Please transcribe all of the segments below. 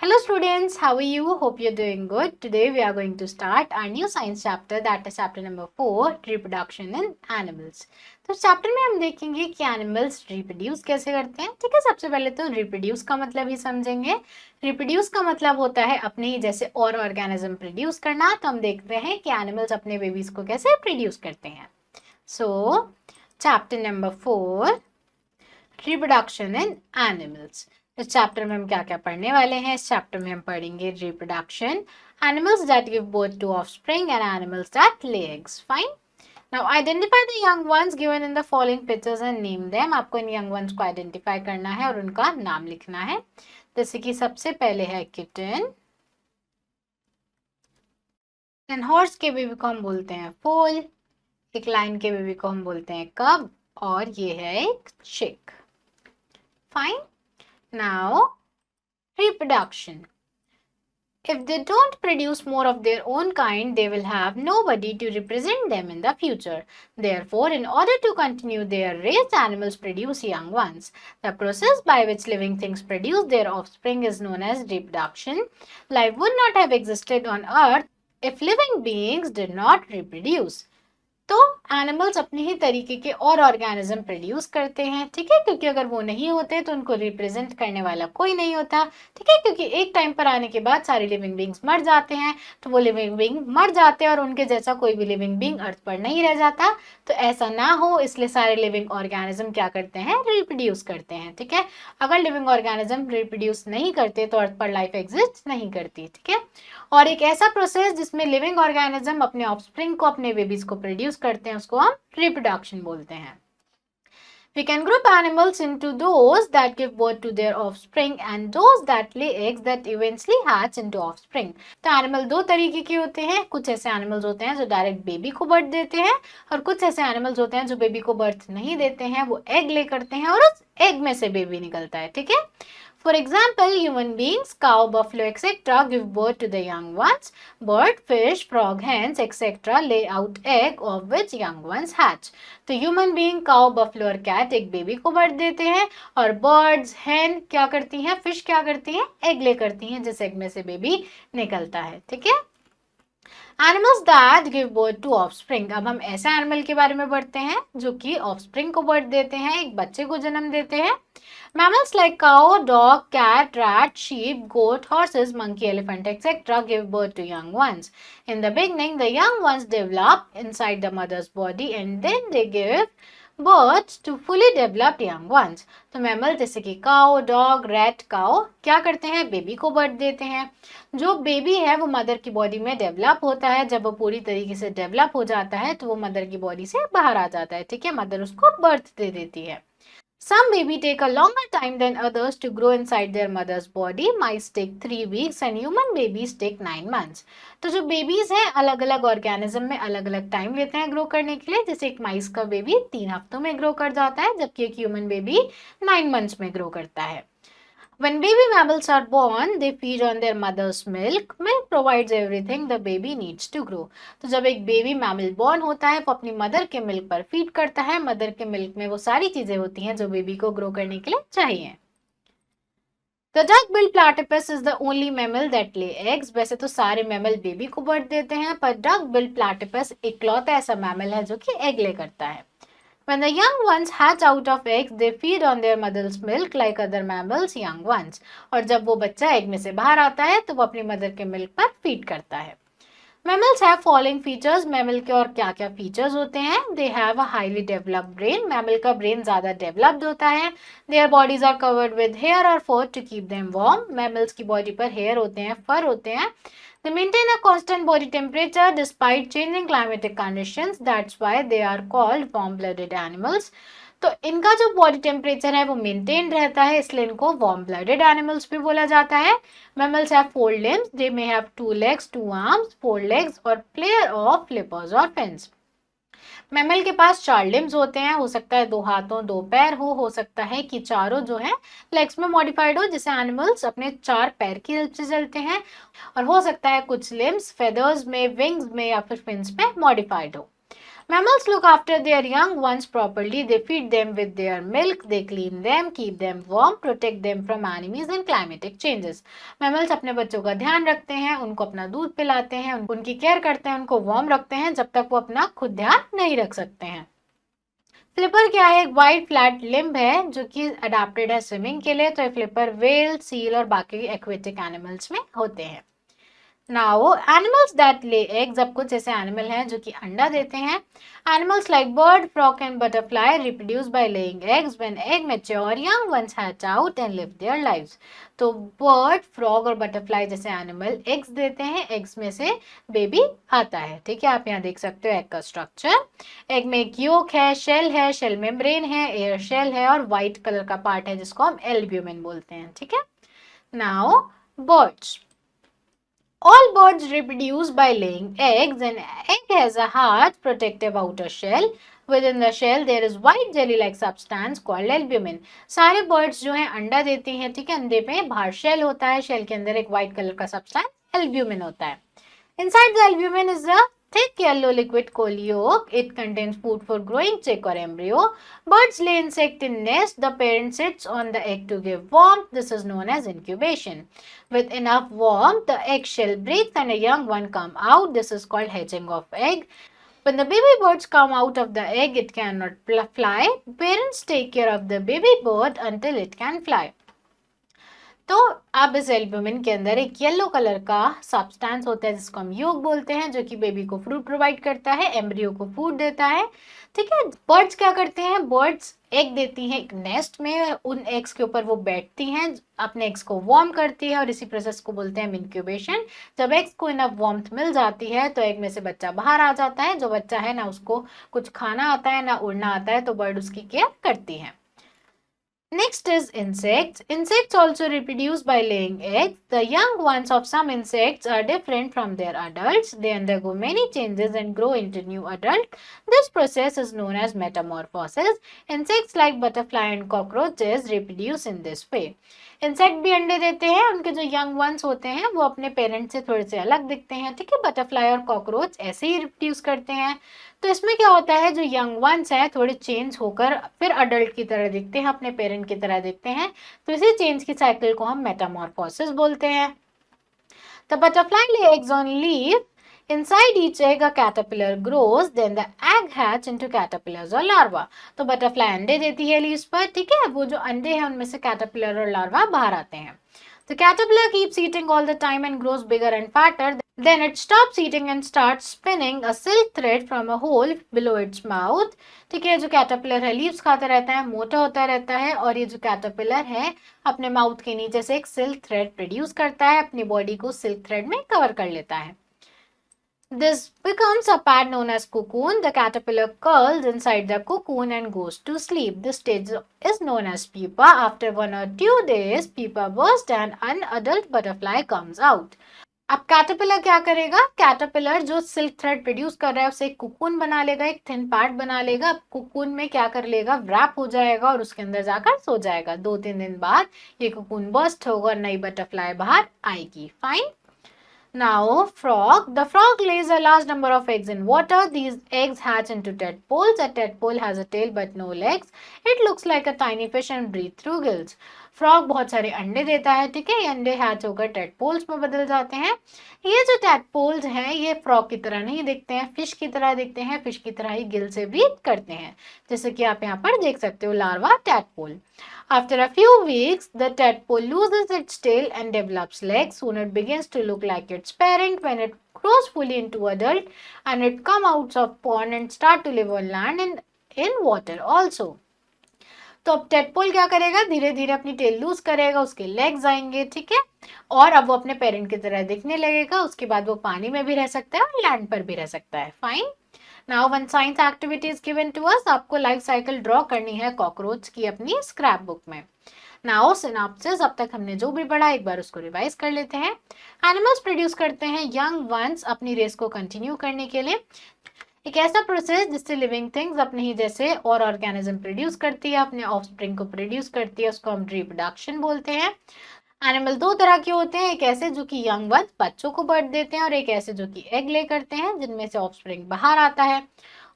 Hello students, how are you? Hope you're doing good. Today we are going to start our new science chapter, that is chapter number 4, reproduction in animals. तो chapter में हम देखेंगे कि animals reproduce कैसे करते हैं. ठीक है, सबसे पहले तो रिप्रोड्यूस का मतलब ही समझेंगे. रिप्रोड्यूस का मतलब होता है अपने ही जैसे और ऑर्गेनिज्म प्रोड्यूस करना. तो हम देखते हैं कि एनिमल्स अपने बेबीज को कैसे प्रोड्यूस करते हैं. सो chapter number 4, reproduction in animals. इस चैप्टर में हम क्या क्या पढ़ने वाले हैं. इस चैप्टर में हम पढ़ेंगे reproduction, animals that give birth to offspring and animals that lay eggs. Fine. Now identify the young ones given in the following pictures and name them. आपको इन यंग वंस को आइडेंटिफाई करना है और उनका नाम लिखना है. जैसे कि सबसे पहले है किटन, एंड हॉर्स के बेबी को हम बोलते हैं फोल, एक लाइन के बेबी को हम बोलते हैं कब, और ये है एक चिक. Fine. Now, reproduction. If they don't produce more of their own kind, they will have nobody to represent them in the future. Therefore, in order to continue their race, animals produce young ones. The process by which living things produce their offspring is known as reproduction. Life would not have existed on Earth if living beings did not reproduce. तो animals अपने ही तरीके के और organism produce करते हैं. ठीक है, क्योंकि अगर वो नहीं होते तो उनको रिप्रेजेंट करने वाला कोई नहीं होता. ठीक है, क्योंकि एक टाइम पर आने के बाद सारे लिविंग बींग्स मर जाते हैं. तो वो लिविंग बींग मर जाते हैं और उनके जैसा कोई भी लिविंग बींग अर्थ पर नहीं रह जाता. तो ऐसा ना हो इसलिए सारे लिविंग ऑर्गेनिज्म क्या करते हैं, रिप्रोड्यूस करते हैं. ठीक है, अगर लिविंग ऑर्गेनिज्म रिप्रोड्यूस नहीं करते तो अर्थ पर लाइफ एग्जिस्ट नहीं करती. ठीक है, और एक ऐसा प्रोसेस जिसमें लिविंग ऑर्गेनिज्म अपने ऑफस्प्रिंग को, अपने बेबीज को प्रोड्यूस करते हैं, उसको हम रिप्रोडक्शन बोलते हैं. We can group animals into those that give birth to their offspring and those that lay eggs that eventually hatch into offspring. तो एनिमल दो तरीके के होते हैं. कुछ ऐसे एनिमल्स होते हैं जो डायरेक्ट बेबी को बर्थ देते हैं, और कुछ ऐसे एनिमल्स होते हैं जो बेबी को बर्थ नहीं देते हैं, वो एग ले करते हैं और उस एग में से बेबी निकलता है. ठीक है, for example, human beings, cow, buffalo, etc. give birth to the young ones. Bird, fish, frog, hens, etc. lay out egg of which young ones hatch. तो ह्यूमन बीइंग, काउ, बफलो और cat एक baby को birth देते हैं, और birds, हैन क्या करती हैं, फिश क्या करती हैं, एग ले करती हैं, जिस एग में से बेबी निकलता है. ठीक है, animals that give birth to offspring. अब हम ऐसे एनिमल के बारे में पढ़ते हैं जो कि ऑफस्प्रिंग को बर्थ देते हैं, एक बच्चे को जन्म देते हैं. Mammals like cow, dog, cat, rat, sheep, goat, horses, monkey, elephant, etc. give birth to young ones. In the beginning, the young ones develop inside the mother's body and then they give birth to fully developed young ones. तो mammal जैसे कि cow, dog, rat, cow क्या करते हैं, baby को birth देते हैं. जो बेबी है वो मदर की बॉडी में डेवलप होता है. जब वो पूरी तरीके से डेवलप हो जाता है तो वो मदर की बॉडी से बाहर आ जाता है. ठीक है, मदर उसको बर्थ दे देती है. Some baby take a longer time than others to grow inside their mother's body. Mice take 3 weeks and human babies take 9 months. तो जो बेबीज हैं अलग अलग ऑर्गेनिज्म में अलग अलग टाइम लेते हैं ग्रो करने के लिए. जैसे एक माइस का बेबी 3 हफ्तों में ग्रो कर जाता है, जबकि एक ह्यूमन बेबी 9 मंथ्स में ग्रो करता है. When baby mammals are born, they feed on their mother's milk. Milk provides everything the baby needs to grow. तो जब एक बेबी मैमल बॉर्न होता है वो अपनी मदर के मिल्क पर फीड करता है. मदर के मिल्क में वो सारी चीजें होती हैं जो बेबी को ग्रो करने के लिए चाहिए. The duck-billed platypus is the only mammal that lay eggs. वैसे तो सारे मैमल बेबी को बर्थ देते हैं, पर duck-billed platypus इकलौता ऐसा मैमल है जो कि एग ले करता है. When the young ones hatch out of eggs, they feed on their mother's milk like other mammals young ones. और जब वो बच्चा एग में से बाहर आता है तो वो अपनी मदर के मिल्क पर फीड करता है. Mammals have following features. Mammal के और क्या क्या फीचर्स होते हैं. They have a highly developed brain. Mammal का ब्रेन ज्यादा डेवलप्ड होता है. Their bodies are covered with hair or fur to keep them warm. Mammals की बॉडी पर हेयर होते हैं, फर होते हैं. They maintain a constant body temperature despite changing climatic conditions. That's why they are called warm-blooded animals. तो इनका जो body temperature है वो मेंटेन रहता है, इसलिए इनको वार्म ब्लडेड एनिमल्स भी बोला जाता है. Mammals have 4 limbs. They may have 2 legs, 2 arms, 4 legs और pair of flippers और fins. मैमल के पास 4 लिम्स होते हैं. हो सकता है 2 हाथों 2 पैर हो सकता है कि चारों जो है लेग्स में मॉडिफाइड हो, जैसे एनिमल्स अपने 4 पैर की हेल्प से चलते हैं, और हो सकता है कुछ लिम्स फेदर्स में, विंग्स में या फिर फिन्स में मॉडिफाइड हो. Mammals look after their young ones properly. They feed them with their milk, they clean them, keep them warm, protect them from enemies and climatic changes. Mammals अपने बच्चों का ध्यान रखते हैं, उनको अपना दूध पिलाते हैं, उनकी केयर करते हैं, उनको वार्म रखते हैं जब तक वो अपना खुद ध्यान नहीं रख सकते हैं। फ्लिपर क्या है? एक वाइड फ्लैट लिम्ब है जो कि अडेप्टेड है स्विमिंग के लिए। तो ये फ्लिपर व्हेल, सील और बाकी एक्वेटिक एनिमल्स में होते हैं। Now animals that lay eggs, अब कुछ ऐसे एनिमल हैं जो कि अंडा देते हैं। Animals like bird, frock and butterfly reproduce by laying eggs when egg mature young ones hatch out and live their lives. तो बर्ड, फ्रॉग और बटरफ्लाई जैसे एनिमल एग्स देते हैं, एग्स में से बेबी आता है। ठीक है, आप यहाँ देख सकते हो एग का स्ट्रक्चर। एग में एक योक है, शेल मेम्ब्रेन है, एयर शेल है और व्हाइट कलर का पार्ट है जिसको हम एल्ब्यूमिन बोलते हैं। ठीक है, now birds, all birds reproduce by laying eggs. An egg has a hard, protective outer shell. Within the shell there is white jelly-like substance called albumin. सारे birds जो हैं अंडा देती हैं, ठीक है, अंडे पे बाहर शेल होता है, शेल के अंदर एक white कलर का substance albumin होता है। Inside the albumin is a thick yellow liquid called yolk. It contains food for growing chick or embryo. Birds lay insect in nest. The parent sits on the egg to give warmth. This is known as incubation. With enough warmth, the eggshell breaks and a young one come out. This is called hatching of egg. When the baby birds come out of the egg, it cannot fly. Parents take care of the baby bird until it can fly. तो अब इस albumin के अंदर एक yellow colour का substance होता है जिसको हम योग बोलते हैं, जो कि बेबी को फ्रूट प्रोवाइड करता है, एम्ब्रियो को फूड देता है। ठीक है, बर्ड्स क्या करते हैं? बर्ड्स एग देती हैं एक नेस्ट में, उन एग्स के ऊपर वो बैठती हैं, अपने एग्स को वार्म करती है और इसी प्रोसेस को बोलते हैं इंक्यूबेशन। जब एग्स को इनफ वार्मथ मिल जाती है तो एग में से बच्चा बाहर आ जाता है। जो बच्चा है ना उसको कुछ खाना आता है ना उड़ना आता है, तो बर्ड उसकी केयर करती है। Next is insects. Insects also reproduce by laying eggs. The young ones of some insects are different from their adults. They undergo many changes and grow into new adults. This process is known as metamorphosis. Insects like butterfly and cockroaches reproduce in this way. Insect भी अंडे देते हैं, उनके जो young ones होते हैं वो अपने पेरेंट से थोड़े से अलग दिखते हैं। ठीक है, बटरफ्लाई और कॉकरोच ऐसे ही रिप्रोड्यूस करते हैं। तो इसमें क्या होता है, जो यंग वंस हैं थोड़े चेंज होकर फिर अडल्ट की तरह दिखते हैं, अपने पेरेंट की तरह दिखते हैं। तो इसी चेंज की साइकिल को हम मेटामॉर्फोसिस बोलते हैं। The butterfly lay eggs on leaf. Inside each egg a caterpillar grows, then the egg hatch into caterpillars or larva. तो बटरफ्लाई अंडे देती है लीव्स पर, ठीक है, वो जो अंडे हैं उनमें से कैटरपिलर और लार्वा बाहर आते हैं। The caterpillar keeps eating all the time and grows bigger and fatter. Then it stops eating and starts spinning a silk thread from a hole below its mouth. ठीक है, जो कैटरपिलर है leaves खाता रहता है, मोटा होता रहता है, और ये जो कैटरपिलर है अपने माउथ के नीचे से एक सिल्क थ्रेड प्रोड्यूस करता है, अपनी बॉडी को सिल्क थ्रेड में कवर कर लेता है। This becomes a pad known as cocoon. The caterpillar curls inside the cocoon and goes to sleep. This stage is known as pupa. After 1 or 2 days, pupa bursts and an adult butterfly comes out. अब caterpillar क्या करेगा? Caterpillar जो silk thread produce कर रहा है उसे एक cocoon बना लेगा, एक थिन पार्ट बना लेगा। कुकून में क्या कर लेगा? व्रैप हो जाएगा और उसके अंदर जाकर सो जाएगा। 2-3 दिन बाद ये कुकून बर्स्ट होगा और नई बटरफ्लाई बाहर आएगी। Fine. Now, frog. The frog lays a large number of eggs in water. These eggs hatch into tadpoles. A tadpole has a tail but no legs. It looks like a tiny fish and breathes through gills. Frog बहुत सारे अंडे देता है, ठीक है, ये अंडे hatch होकर टेडपोल्स में बदल जाते हैं। ये जो टेडपोल्स हैं ये फ्रॉग की तरह नहीं दिखते हैं, फिश की तरह दिखते हैं, फिश की तरह ही गिल से ब्रीथ करते हैं, जैसे कि आप यहाँ पर देख सकते हो larva tadpole. After a few weeks, the tadpole loses its tail and develops legs. Soon it begins to look like its parent. When it grows fully into adult, and it comes out of pond and start to live on land and in water also. तो अब tadpole क्या करेगा? धीरे धीरे अपनी tell loose करेगा, उसके legs आएंगे, ठीक है, और अब वो अपने पेरेंट की तरह दिखने लगेगा। उसके बाद वो पानी में भी रह सकता है और लैंड पर भी रह सकता है। Fine. Now one science activity is given to us. आपको लाइफ साइकिल ड्रॉ करनी है कॉकरोच की अपनी स्क्रैप बुक में। नाउ सिनॉप्सिस, अब तक हमने जो भी पढ़ा एक बार उसको रिवाइज कर लेते हैं। एनिमल्स प्रोड्यूस करते हैं यंग वंस अपनी रेस को कंटिन्यू करने के लिए। एक ऐसा प्रोसेस जिससे लिविंग थिंग्स अपने ही जैसे और ऑर्गेनिज्म प्रोड्यूस करती है, अपने ऑफस्प्रिंग को प्रोड्यूस करती है, उसको हम रिप्रोडक्शन बोलते हैं। एनिमल 2 तरह के होते हैं, एक ऐसे जो कि यंग वंस बच्चों को बर्थ देते हैं और एक ऐसे जो कि एग ले करते हैं जिनमें से ऑफस्प्रिंग बाहर आता है।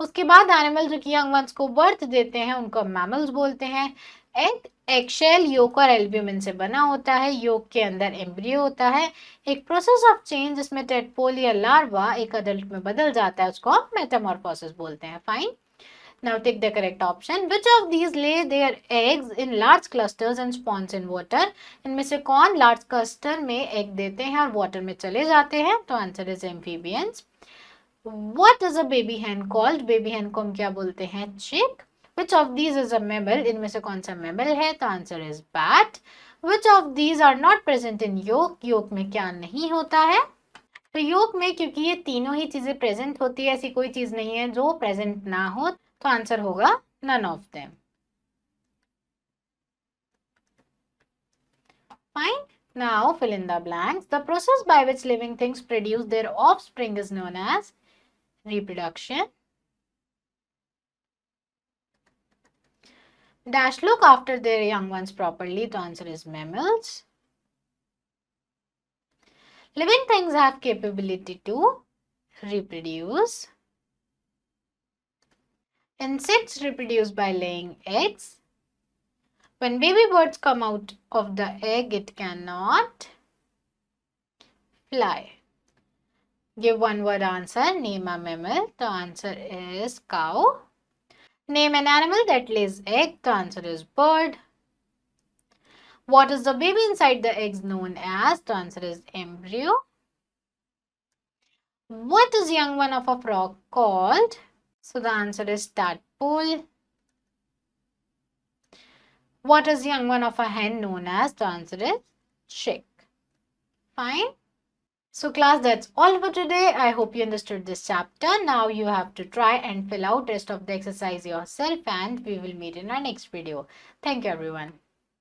उसके बाद एनिमल जो कि यंग वंस को बर्थ देते हैं उनको मैमल्स बोलते हैं। एग एगशेल योक और एल्ब्यूमिन से बना होता है। योक के अंदर एम्ब्रियो होता है। एक प्रोसेस ऑफ चेंज जिसमें टेडपोल या लार्वा एक अडल्ट में बदल जाता है उसको हम मेटामॉर्फोसिस बोलते हैं। Fine, now take the correct option. Which of these lay their eggs in large clusters and spawns in water? इनमें से कौन लार्ज क्लस्टर में एग देते हैं और वाटर में चले जाते हैं? तो answer is amphibians. What is a baby hen called? Baby hen को हम क्या बोलते हैं? चिक। Which of these is a mammal? इनमें से कौन सा मैमल है? तो answer is bat. Which of these are not present in yolk? योक में क्या नहीं होता है? तो योग में क्योंकि ये तीनों ही चीजें प्रेजेंट होती है, ऐसी कोई चीज नहीं है जो प्रेजेंट ना हो, तो आंसर होगा none of them. Fine, now fill in the blanks. The process by which living things produce their offspring is known as reproduction. Dash look after their young ones properly. The answer is mammals. Living things have capability to reproduce. Insects reproduce by laying eggs. When baby birds come out of the egg, it cannot fly. Give one word answer. Name a mammal. The answer is cow. Name an animal that lays egg. The answer is bird. What is the baby inside the eggs known as? The answer is embryo. What is young one of a frog called? So the answer is tadpole. What is young one of a hen known as? The answer is chick. Fine. So class, that's all for today. I hope you understood this chapter. Now you have to try and fill out rest of the exercise yourself and we will meet in our next video. Thank you everyone.